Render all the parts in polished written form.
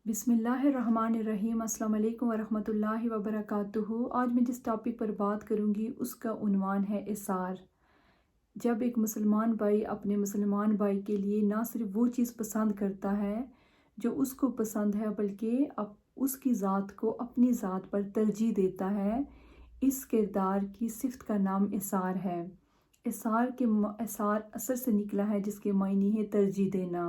बिस्मिल्लाहिर्रहमानिर्रहीम। अस्सलाम वालेकुम वरहमतुल्लाहि वबरकातुहू। आज मैं जिस टॉपिक पर बात करूंगी उसका उन्वान है इसार। जब एक मुसलमान भाई अपने मुसलमान भाई के लिए ना सिर्फ वो चीज़ पसंद करता है जो उसको पसंद है, बल्कि उसकी ज़ात को अपनी ज़ात पर तरजीह देता है, इस किरदार की सिफ़त का नाम इसार है। इसार असर से निकला है जिसके मायने है तरजीह देना।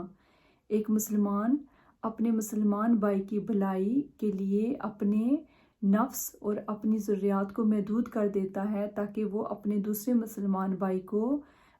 एक मुसलमान अपने मुसलमान भाई की भलाई के लिए अपने नफ्स और अपनी ज़रूरियात को महदूद कर देता है ताकि वो अपने दूसरे मुसलमान भाई को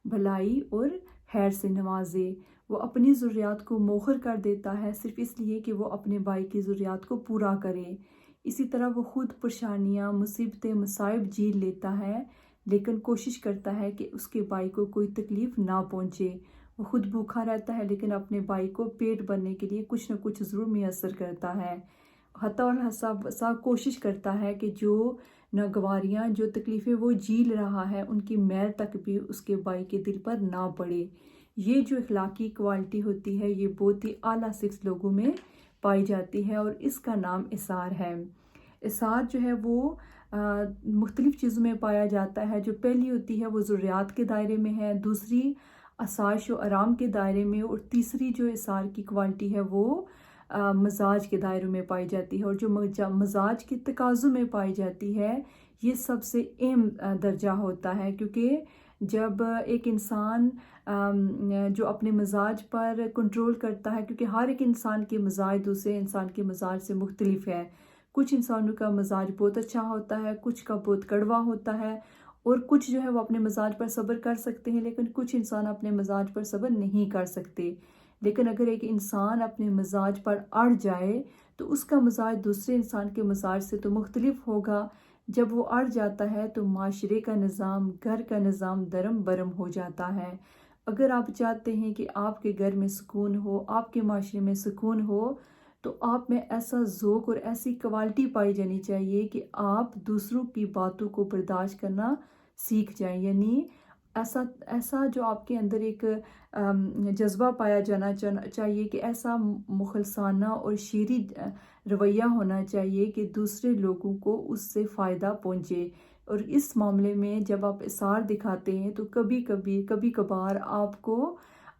भलाई और खैर से नवाजे। वो अपनी ज़रूरियात को मोखर कर देता है सिर्फ इसलिए कि वो अपने भाई की ज़रूरियात को पूरा करे। इसी तरह वो ख़ुद परेशानियाँ, मुसीबतें, मसाइब झेल लेता है, लेकिन कोशिश करता है कि उसके भाई को कोई तकलीफ़ ना पहुँचे। वो खुद भूखा रहता है लेकिन अपने भाई को पेट भरने के लिए कुछ न कुछ ज़रूर मैसर करता है। हता और हसा कोशिश करता है कि जो नागवारियाँ, जो तकलीफ़ें वो झेल रहा है, उनकी मैल तक भी उसके भाई के दिल पर ना पड़े। ये जो इखलाकी क्वालिटी होती है ये बहुत ही आला सिक्स लोगों में पाई जाती है और इसका नाम इसार है। इसार जो है वो मुख्तलिफ़ चीज़ों में पाया जाता है। जो पहली होती है वो ज़रूरियात के दायरे में है, दूसरी आसाइश और आराम के दायरे में, और तीसरी जो इसार की क्वालिटी है वो मजाज के दायरों में पाई जाती है। और जो मजाज के तकाज़ों में पाई जाती है ये सबसे अहम दर्जा होता है, क्योंकि जब एक इंसान जो अपने मजाज पर कंट्रोल करता है, क्योंकि हर एक इंसान के मजाज दूसरे इंसान के मजाज से मुख्तलिफ है। कुछ इंसानों का मजाज बहुत अच्छा होता है, कुछ का बहुत कड़वा होता है, और कुछ जो है वो अपने मजाज पर सब्र कर सकते हैं, लेकिन कुछ इंसान अपने मजाज पर सब्र नहीं कर सकते। लेकिन अगर एक इंसान अपने मजाज पर अड़ जाए तो उसका मजाज दूसरे इंसान के मजाज से तो मुख्तलिफ होगा। जब वो अड़ जाता है तो माशरे का निज़ाम, घर का निज़ाम दरम बरम हो जाता है। अगर आप चाहते हैं कि आपके घर में सुकून हो, आपके माशरे में सुकून हो, तो आप में ऐसा ज़ौक़ और ऐसी क्वालिटी पाई जानी चाहिए कि आप दूसरों की बातों को बर्दाश्त करना सीख जाएं। यानी ऐसा ऐसा जो आपके अंदर एक जज्बा पाया जाना चाहिए कि ऐसा मुखलसाना और शेरी रवैया होना चाहिए कि दूसरे लोगों को उससे फ़ायदा पहुँचे। और इस मामले में जब आप इसार दिखाते हैं तो कभी कभार आपको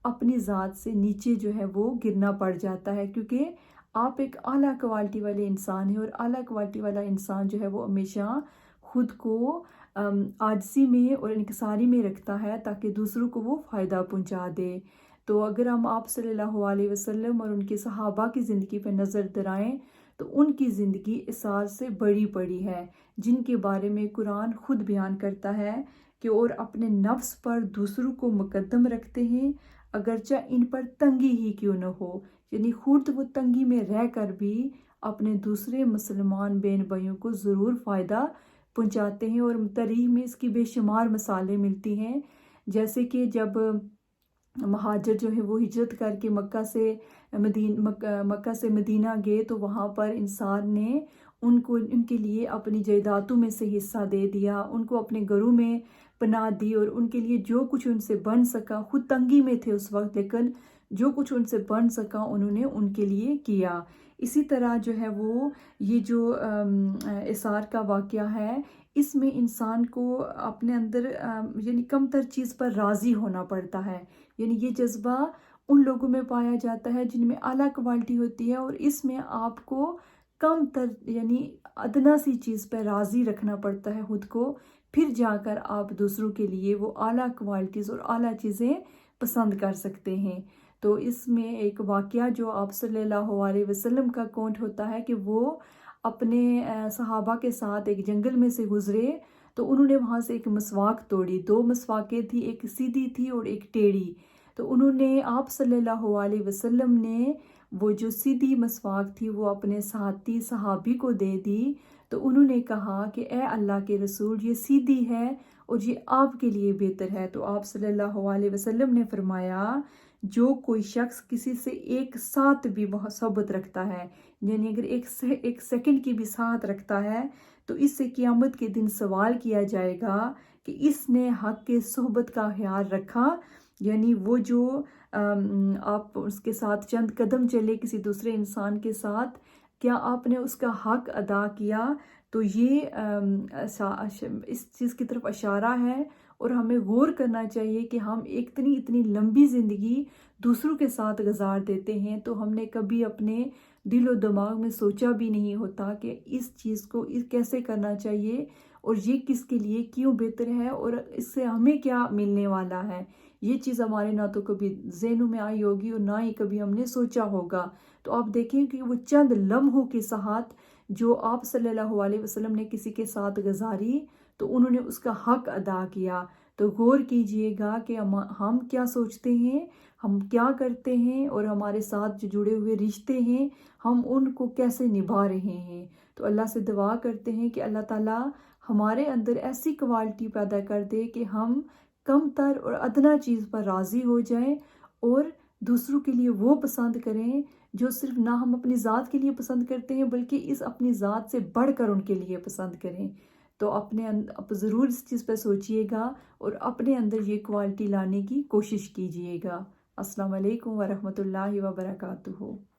अपनी ज़ात से नीचे जो है वो गिरना पड़ जाता है, क्योंकि आप एक आला क्वालिटी वाले इंसान हैं, और आला क्वालिटी वाला इंसान जो है वो हमेशा खुद को आजिज़ी में और इनकिसारी में रखता है ताकि दूसरों को वो फ़ायदा पहुंचा दे। तो अगर हम आप सल्लल्लाहु अलैहि वसल्लम और उनके सहाबा की ज़िंदगी पर नज़र दराएं तो उनकी ज़िंदगी इसार से बड़ी पड़ी है, जिनके बारे में कुरान खुद बयान करता है कि और अपने नफ्स पर दूसरों को मुकद्दम रखते हैं, अगरचे इन पर तंगी ही क्यों न हो। यानी खुद वो तंगी में रह कर भी अपने दूसरे मुसलमान बहन भाइयों को ज़रूर फ़ायदा पहुंचाते हैं। और तारीख़ में इसकी बेशुमार मिसालें मिलती हैं, जैसे कि जब महाजर जो है वो हिजरत करके मक्का से मदीना गए तो वहाँ पर इंसान ने उनके लिए अपनी जायदादों में से हिस्सा दे दिया, उनको अपने घरों में पनाह दी, और उनके लिए जो कुछ उनसे बन सका, खुद तंगी में थे उस वक्त, लेकिन जो कुछ उनसे बन सका उन्होंने उनके लिए किया। इसी तरह जो है वो ये जो इसार का वाक़या है, इसमें इंसान को अपने अंदर यानी कमतर चीज़ पर राज़ी होना पड़ता है। यानी ये जज्बा उन लोगों में पाया जाता है जिनमें आला क्वालिटी होती है, और इसमें आपको कम तर यानी अदना सी चीज़ पर राज़ी रखना पड़ता है खुद को, फिर जाकर आप दूसरों के लिए वो आला क्वालिटीज़ और आला चीज़ें पसंद कर सकते हैं। तो इसमें एक वाक़या जो आप सल्लल्लाहु अलैहि वसल्लम का कोट होता है कि वो अपने सहाबा के साथ एक जंगल में से गुज़रे तो उन्होंने वहाँ से एक मसवाक तोड़ी। दो मसवाकें थी, एक सीधी थी और एक टेढ़ी। तो उन्होंने आप सल्लल्लाहु अलैहि वसल्लम ने वो जो सीधी मसवाक थी वो अपने साथी सहाबी को दे दी। तो उन्होंने कहा कि ए अल्लाह के रसूल, ये सीधी है और ये आपके लिए बेहतर है। तो आप सल्लल्लाहु अलैहि वसल्लम ने फरमाया, जो कोई शख्स किसी से एक साथ भी बहुत सोबत रखता है, यानी अगर एक सेकंड की भी साथ रखता है, तो इससे क़यामत के दिन सवाल किया जाएगा कि इसने हक़ के सोहबत का ख्याल रखा یعنی وہ جو آپ اس کے ساتھ چند قدم چلے کسی دوسرے انسان کے ساتھ، کیا آپ نے اس کا حق ادا کیا؟ تو یہ اس چیز کی طرف اشارہ ہے، اور ہمیں غور کرنا چاہیے کہ ہم ایک اتنی لمبی زندگی دوسروں کے ساتھ گزار دیتے ہیں، تو ہم نے کبھی اپنے دل و دماغ میں سوچا بھی نہیں ہوتا کہ اس چیز کو کیسے کرنا چاہیے، اور یہ کس کے لیے کیوں بہتر ہے، اور اس سے ہمیں کیا ملنے والا ہے۔ یہ چیز ہمارے نہ تو کبھی ذہنوں میں آئی ہوگی اور نہ ہی کبھی ہم نے سوچا ہوگا۔ تو آپ دیکھیں کہ وہ چند لمحوں کے ساتھ جو آپ صلی اللہ علیہ وسلم نے کسی کے ساتھ گزاری، تو انہوں نے اس کا حق ادا کیا۔ تو غور کیجئے گا کہ ہم کیا سوچتے ہیں، ہم کیا کرتے ہیں، اور ہمارے ساتھ جو جڑے ہوئے رشتے ہیں ہم ان کو کیسے نبھا رہے ہیں۔ تو اللہ سے دعا کرتے ہیں کہ اللہ تعالیٰ ہمارے اندر ایسی کوالٹی پیدا کر دے کہ ہم کم تر اور ادنا چیز پر راضی ہو جائیں، اور دوسروں کے لیے وہ پسند کریں جو صرف نہ ہم اپنی ذات کے لیے پسند کرتے ہیں بلکہ اس اپنی ذات سے بڑھ کر ان کے لیے پسند کریں۔ تو آپ ضرور اس چیز پہ سوچئے گا اور اپنے اندر یہ کوالٹی لانے کی کوشش کیجئے گا۔ السلام علیکم ورحمۃ اللہ وبرکاتہ۔